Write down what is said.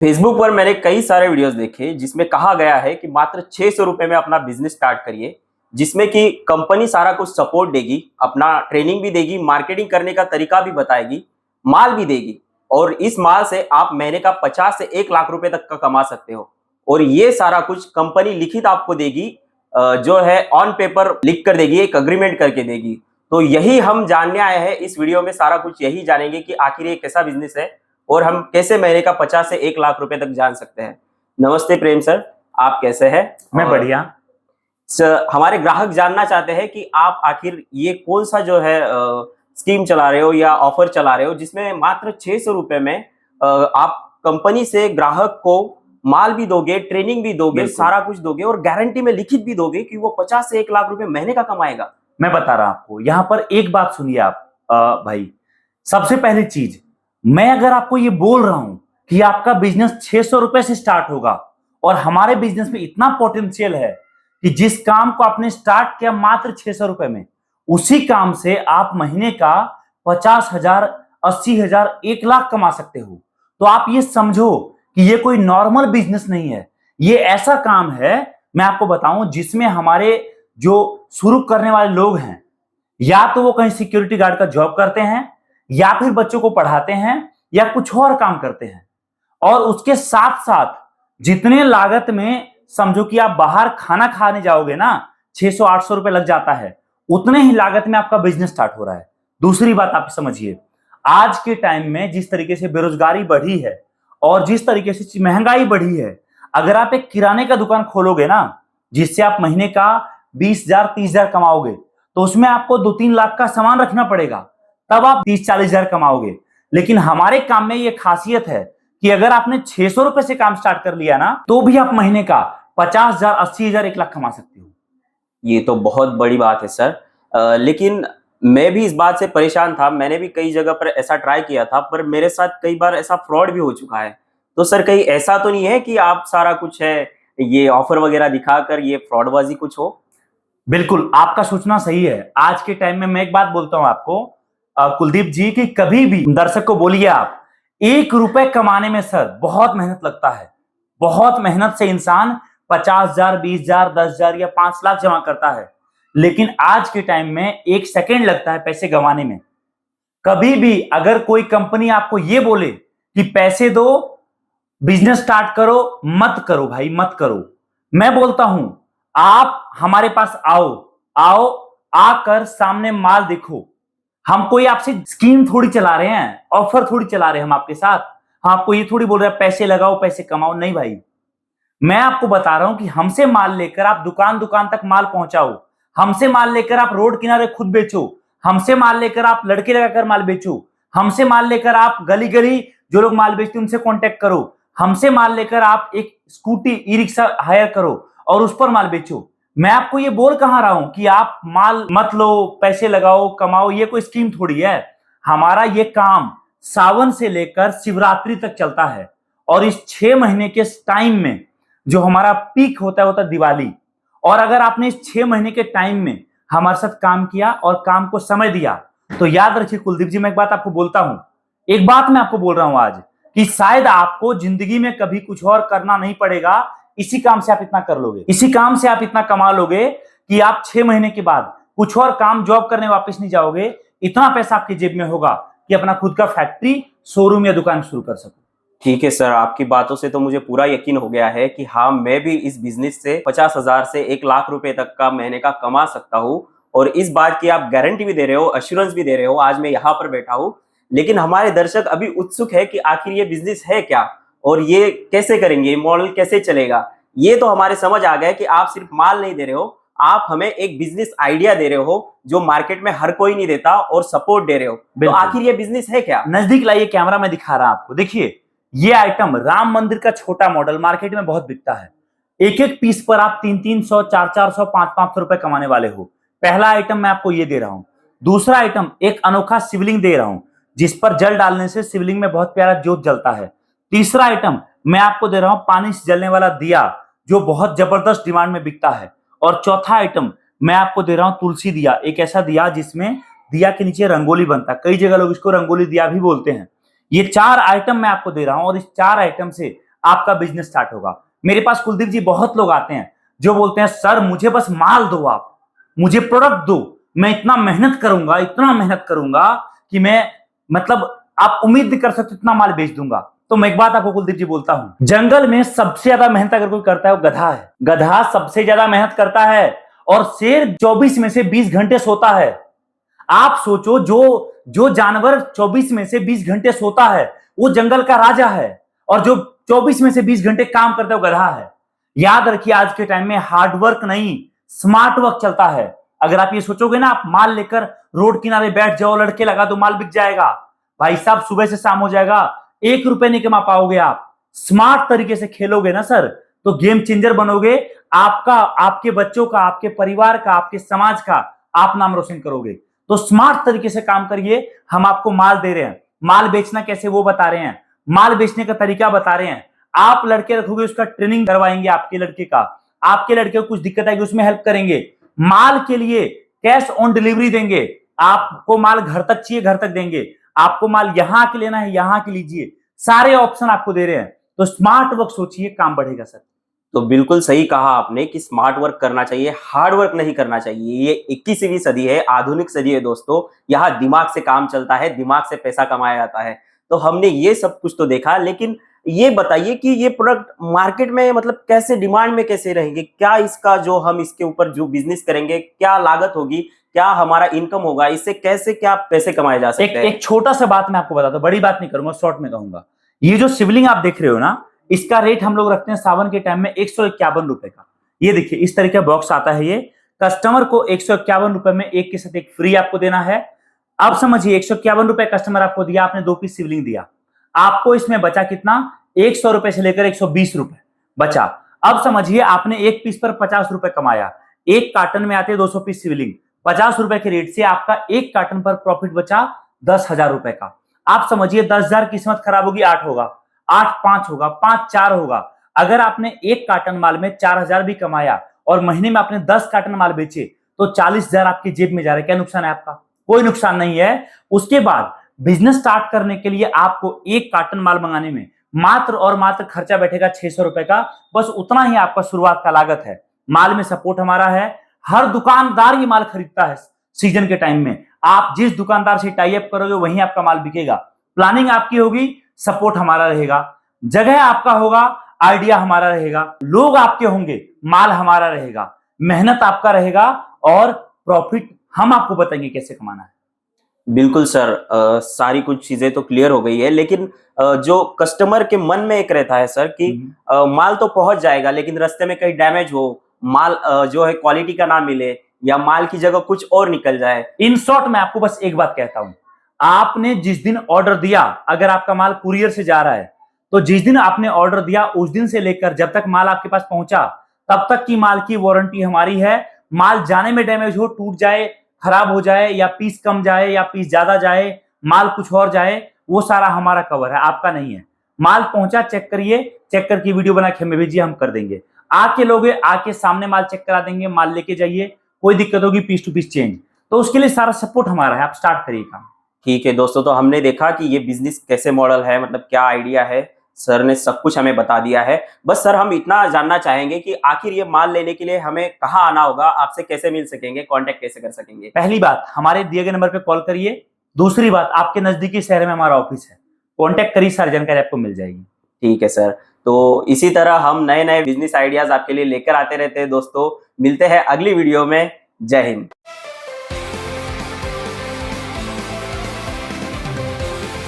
Facebook पर मैंने कई सारे वीडियोस देखे जिसमें कहा गया है कि मात्र 600 रुपए में अपना बिजनेस स्टार्ट करिए, जिसमें कि कंपनी सारा कुछ सपोर्ट देगी, अपना ट्रेनिंग भी देगी, मार्केटिंग करने का तरीका भी बताएगी, माल भी देगी और इस माल से आप महीने का 50 से 1 लाख रुपए तक का कमा सकते हो। और ये सारा कुछ कंपनी लिखित आपको देगी, जो है ऑन पेपर लिख कर देगी, एक अग्रीमेंट करके देगी। तो यही हम जानने आए हैं इस वीडियो में, सारा कुछ यही जानेंगे कि आखिर ये कैसा बिजनेस है और हम कैसे महीने का 50 से 1 लाख रुपए तक जान सकते हैं। नमस्ते प्रेम सर, आप कैसे हैं? मैं बढ़िया। सर, हमारे ग्राहक जानना चाहते हैं कि आप आखिर ये कौन सा जो है स्कीम चला रहे हो या ऑफर चला रहे हो जिसमें मात्र 600 रुपए में आप कंपनी से ग्राहक को माल भी दोगे, ट्रेनिंग भी दोगे, सारा कुछ दोगे और गारंटी में लिखित भी दोगे कि वो 50 से 1 लाख रुपए महीने का कमाएगा। मैं बता रहा हूं आपको, यहाँ पर एक बात सुनिए आप भाई। सबसे पहली चीज, मैं अगर आपको ये बोल रहा हूं कि आपका बिजनेस 600 रुपए से स्टार्ट होगा और हमारे बिजनेस में इतना पोटेंशियल है कि जिस काम को आपने स्टार्ट किया मात्र 600 रुपए में, उसी काम से आप महीने का 50,000, 80,000, 1 लाख कमा सकते हो। तो आप ये समझो कि ये कोई नॉर्मल बिजनेस नहीं है। ये ऐसा काम है, मैं आपको बताऊं, जिसमें हमारे जो शुरू करने वाले लोग हैं, या तो वो कहीं सिक्योरिटी गार्ड का जॉब करते हैं, या फिर बच्चों को पढ़ाते हैं, या कुछ और काम करते हैं। और उसके साथ साथ जितने लागत में समझो कि आप बाहर खाना खाने जाओगे ना, 600-800 रुपए लग जाता है, उतने ही लागत में आपका बिजनेस स्टार्ट हो रहा है। दूसरी बात आप समझिए, आज के टाइम में जिस तरीके से बेरोजगारी बढ़ी है और जिस तरीके से महंगाई बढ़ी है, अगर आप एक किराने का दुकान खोलोगे ना, जिससे आप महीने का 20,000, 30,000 कमाओगे, तो उसमें आपको 2-3 लाख का सामान रखना पड़ेगा, तब आप 30-40,000 कमाओगे। लेकिन हमारे काम में ये खासियत है कि अगर आपने 600 रुपए से काम स्टार्ट कर लिया ना, तो भी आप महीने का 50,000, 80,000, 1 लाख कमा सकते हो। ये तो बहुत बड़ी बात है सर। लेकिन मैं भी इस बात से परेशान था, मैंने भी कई जगह पर ऐसा ट्राई किया था, पर मेरे साथ कई बार ऐसा फ्रॉड भी हो चुका है। तो सर, कहीं ऐसा तो नहीं है कि आप सारा कुछ है ये ऑफर वगैरह दिखाकर ये फ्रॉडबाजी कुछ हो? बिल्कुल, आपका सोचना सही है। आज के टाइम में मैं एक बात बोलता हूं आपको, कुलदीप जी, कि कभी भी दर्शक को बोलिए आप, 1 रुपए कमाने में सर बहुत मेहनत लगता है। बहुत मेहनत से इंसान 50,000, 20,000, 10,000 या 5 लाख जमा करता है। लेकिन आज के टाइम में 1 सेकेंड लगता है पैसे गंवाने में। कभी भी अगर कोई कंपनी आपको ये बोले कि पैसे दो, बिजनेस स्टार्ट करो, मत करो भाई, मत करो। मैं बोलता हूं, आप हमारे पास आओ, आओ, आकर सामने माल देखो। हम कोई आपसे स्कीम थोड़ी चला रहे हैं, ऑफर थोड़ी चला रहे हैं हम आपके साथ। हम आपको ये थोड़ी बोल रहे हैं पैसे लगाओ, पैसे कमाओ। नहीं भाई, मैं आपको बता रहा हूं कि हमसे माल लेकर आप दुकान दुकान तक माल पहुंचाओ, हमसे माल लेकर आप रोड किनारे खुद बेचो, हमसे माल लेकर आप लड़के लगाकर माल बेचो, हमसे माल लेकर आप गली गली जो लोग माल बेचते हैं उनसे कांटेक्ट करो, हमसे माल लेकर आप एक स्कूटी, ई रिक्शा हायर करो और उस पर माल बेचो। मैं आपको ये बोल कहां रहा हूं कि आप माल मत लो, पैसे लगाओ, कमाओ। ये कोई स्कीम थोड़ी है। हमारा ये काम सावन से लेकर शिवरात्रि तक चलता है और इस 6 महीने के टाइम में जो हमारा पीक होता है दिवाली। और अगर आपने इस 6 महीने के टाइम में हमारे साथ काम किया और काम को समय दिया, तो याद रखिए कुलदीप जी, मैं एक बात आपको बोलता हूं, एक बात मैं आपको बोल रहा हूं आज, कि शायद आपको जिंदगी में कभी कुछ और करना नहीं पड़ेगा। इसी काम से आप इतना कर लोगे, इसी काम से आप इतना कमा लोगे कि आप 6 महीने के बाद कुछ और काम, जॉब करने वापस नहीं जाओगे। इतना पैसा आपकी जेब में होगा कि अपना खुद का फैक्ट्री, शोरूम या दुकान शुरू कर सको। ठीक है सर, आपकी बातों से तो मुझे पूरा यकीन हो गया है कि हाँ, मैं भी इस बिजनेस से 50,000 से 1 लाख रुपए तक का महीने का कमा सकता हूँ। और इस बात की आप गारंटी भी दे रहे हो, अश्योरेंस भी दे रहे हो। आज मैं यहाँ पर बैठा हूँ, लेकिन हमारे दर्शक अभी उत्सुक है कि आखिर ये बिजनेस है क्या और ये कैसे करेंगे, मॉडल कैसे चलेगा। ये तो हमारे समझ आ गया कि आप सिर्फ माल नहीं दे रहे हो, आप हमें एक बिजनेस आइडिया दे रहे हो जो मार्केट में हर कोई नहीं देता, और सपोर्ट दे रहे हो। तो आखिर ये बिजनेस है क्या? नजदीक लाइए, कैमरा में दिखा रहा हूं आपको। देखिए, ये आइटम राम मंदिर का छोटा मॉडल मार्केट में बहुत बिकता है। एक एक पीस पर आप 300-300, 400-400, 500-500 रुपए कमाने वाले हो। पहला आइटम मैं आपको ये दे रहा हूं। दूसरा आइटम एक अनोखा शिवलिंग दे रहा हूं, जिस पर जल डालने से शिवलिंग में बहुत प्यारा ज्योत जलता है। तीसरा आइटम मैं आपको दे रहा हूं पानी से जलने वाला दिया, जो बहुत जबरदस्त डिमांड में बिकता है। और चौथा आइटम मैं आपको दे रहा हूं तुलसी दिया, एक ऐसा दिया जिसमें दिया के नीचे रंगोली बनता है। कई जगह लोग इसको रंगोली दिया भी बोलते हैं। ये 4 आइटम मैं आपको दे रहा हूं और इस 4 आइटम से आपका बिजनेस स्टार्ट होगा। मेरे पास कुलदीप जी बहुत लोग आते हैं जो बोलते हैं सर मुझे बस माल दो, आप मुझे प्रोडक्ट दो, मैं इतना मेहनत करूंगा, इतना मेहनत करूंगा कि मैं मतलब आप उम्मीद नहीं कर सकते इतना माल बेच दूंगा। तो मैं एक बात आपको कुलदीप जी बोलता हूं, जंगल में सबसे ज्यादा मेहनत अगर कोई करता है वो गधा है। गधा सबसे ज्यादा मेहनत करता है और शेर 24 में से 20 घंटे सोता है। आप सोचो, जो जो जानवर 24 में से 20 घंटे सोता है वो जंगल का राजा है, और जो 24 में से 20 घंटे काम करता है वो गधा है। याद रखिए, आज के टाइम में हार्डवर्क नहीं, स्मार्ट वर्क चलता है। अगर आप ये सोचोगे ना, आप माल लेकर रोड किनारे बैठ जाओ, लड़के लगा दो, माल बिक जाएगा, भाई साहब सुबह से शाम हो जाएगा, 1 रुपए नहीं कमा पाओगे। आप स्मार्ट तरीके से खेलोगे ना सर, तो गेम चेंजर बनोगे। आपका, आपके बच्चों का, आपके परिवार का, आपके समाज का आप नाम रोशन करोगे। तो स्मार्ट तरीके से काम करिए। हम आपको माल दे रहे हैं, माल बेचना कैसे वो बता रहे हैं, माल बेचने का तरीका बता रहे हैं। आप लड़के रखोगे, उसका ट्रेनिंग करवाएंगे आपके लड़के का, आपके लड़के को कुछ दिक्कत आएगी उसमें हेल्प करेंगे। माल के लिए कैश ऑन डिलीवरी देंगे, आपको माल घर तक चाहिए घर तक देंगे, आपको माल यहां के लेना है यहां के लीजिए, सारे ऑप्शन आपको दे रहे हैं। तो स्मार्ट वर्क सोचिए, काम बढ़ेगा सर। तो बिल्कुल सही कहा आपने कि स्मार्ट वर्क करना चाहिए, हार्ड वर्क नहीं करना चाहिए। ये 21वीं सदी है, आधुनिक सदी है दोस्तों। यहाँ दिमाग से काम चलता है, दिमाग से पैसा कमाया जाता है। तो हमने ये सब कुछ तो देखा, लेकिन ये बताइए कि ये प्रोडक्ट मार्केट में मतलब कैसे डिमांड में कैसे रहेंगे? क्या इसका जो हम इसके ऊपर जो बिजनेस करेंगे, क्या लागत होगी, क्या हमारा इनकम होगा, इससे कैसे क्या पैसे कमाए जा सकते हैं? एक छोटा सा बात मैं आपको बताता हूँ, बड़ी बात नहीं करूंगा, शॉर्ट में कहूंगा। ये जो शिवलिंग आप देख रहे हो ना, इसका रेट हम लोग रखते हैं सावन के टाइम में 151 रुपए का। ये देखिए इस तरह का बॉक्स आता है। ये कस्टमर को 151 रुपए में एक के साथ एक फ्री आपको देना है। अब समझिए, 151 रुपए कस्टमर आपको दिया, आपने 2 पीस शिवलिंग दिया, आपको इसमें बचा कितना? 100 रुपए से लेकर 120 रुपए बचा। अब समझिए, आपने एक पीस पर 50 रुपए कमाया। एक कार्टन में आते हैं 200 पीस शिवलिंग, 50 रुपए के रेट से आपका एक कार्टन पर प्रॉफिट बचा 10,000 रुपए का। आप समझिए 10,000, किस्मत खराब होगी 8 होगा, 8 5 होगा, 5 4 होगा। अगर आपने एक कार्टन माल में 4,000 भी कमाया और महीने में आपने 10 कार्टन माल बेचे तो 40,000 आपकी जेब में जा रहे हैं। क्या नुकसान है आपका? कोई नुकसान नहीं है। उसके बाद बिजनेस स्टार्ट करने के लिए आपको एक कार्टन माल मंगाने में मात्र और मात्र खर्चा बैठेगा 600 रुपए का। बस उतना ही आपका शुरुआत का लागत है। माल में सपोर्ट हमारा है, हर दुकानदार ये माल खरीदता है। सीजन के टाइम में आप जिस दुकानदार से टाई अप करोगे वहीं आपका माल बिकेगा। प्लानिंग आपकी होगी, सपोर्ट हमारा रहेगा, जगह आपका होगा, आइडिया हमारा रहेगा, लोग आपके होंगे, माल हमारा रहेगा, मेहनत आपका रहेगा, और प्रॉफिट हम आपको बताएंगे कैसे कमाना है। बिल्कुल सर, सारी कुछ चीजें तो क्लियर हो गई है, लेकिन जो कस्टमर के मन में एक रहता है सर कि माल तो पहुंच जाएगा लेकिन रास्ते में कहीं डैमेज हो, माल जो है क्वालिटी का ना मिले, या माल की जगह कुछ और निकल जाए। इन शॉर्ट मैं आपको बस एक बात कहता हूं, आपने जिस दिन ऑर्डर दिया, अगर आपका माल कुरियर से जा रहा है तो जिस दिन आपने ऑर्डर दिया उस दिन से लेकर जब तक माल आपके पास पहुंचा तब तक की माल की वारंटी हमारी है। माल जाने में डैमेज हो, टूट जाए, खराब हो जाए, या पीस कम जाए या पीस ज्यादा जाए, माल कुछ और जाए, वो सारा हमारा कवर है, आपका नहीं है। माल पहुंचा, चेक करिए, चेक करके वीडियो बना के हमें भेजिए, हम कर देंगे। आके लोगे, आके सामने माल चेक करा देंगे, माल लेके जाइए, कोई दिक्कत होगी पीस टू पीस चेंज, तो उसके लिए सारा सपोर्ट हमारा है। आप स्टार्ट करिए काम। ठीक है दोस्तों, तो हमने देखा कि ये बिजनेस कैसे मॉडल है, मतलब क्या आइडिया है, सर ने सब कुछ हमें बता दिया है। बस सर हम इतना जानना चाहेंगे कि आखिर ये माल लेने के लिए हमें कहाँ आना होगा, आपसे कैसे मिल सकेंगे, कांटेक्ट कैसे कर सकेंगे? पहली बात, हमारे दिए गए नंबर पे कॉल करिए। दूसरी बात, आपके नजदीकी शहर में हमारा ऑफिस है, कांटेक्ट करिए, सारी जानकारी आपको मिल जाएगी। ठीक है सर, तो इसी तरह हम नए नए बिजनेस आइडियाज आपके लिए लेकर आते रहते हैं दोस्तों। मिलते हैं अगली वीडियो में। जय हिंद।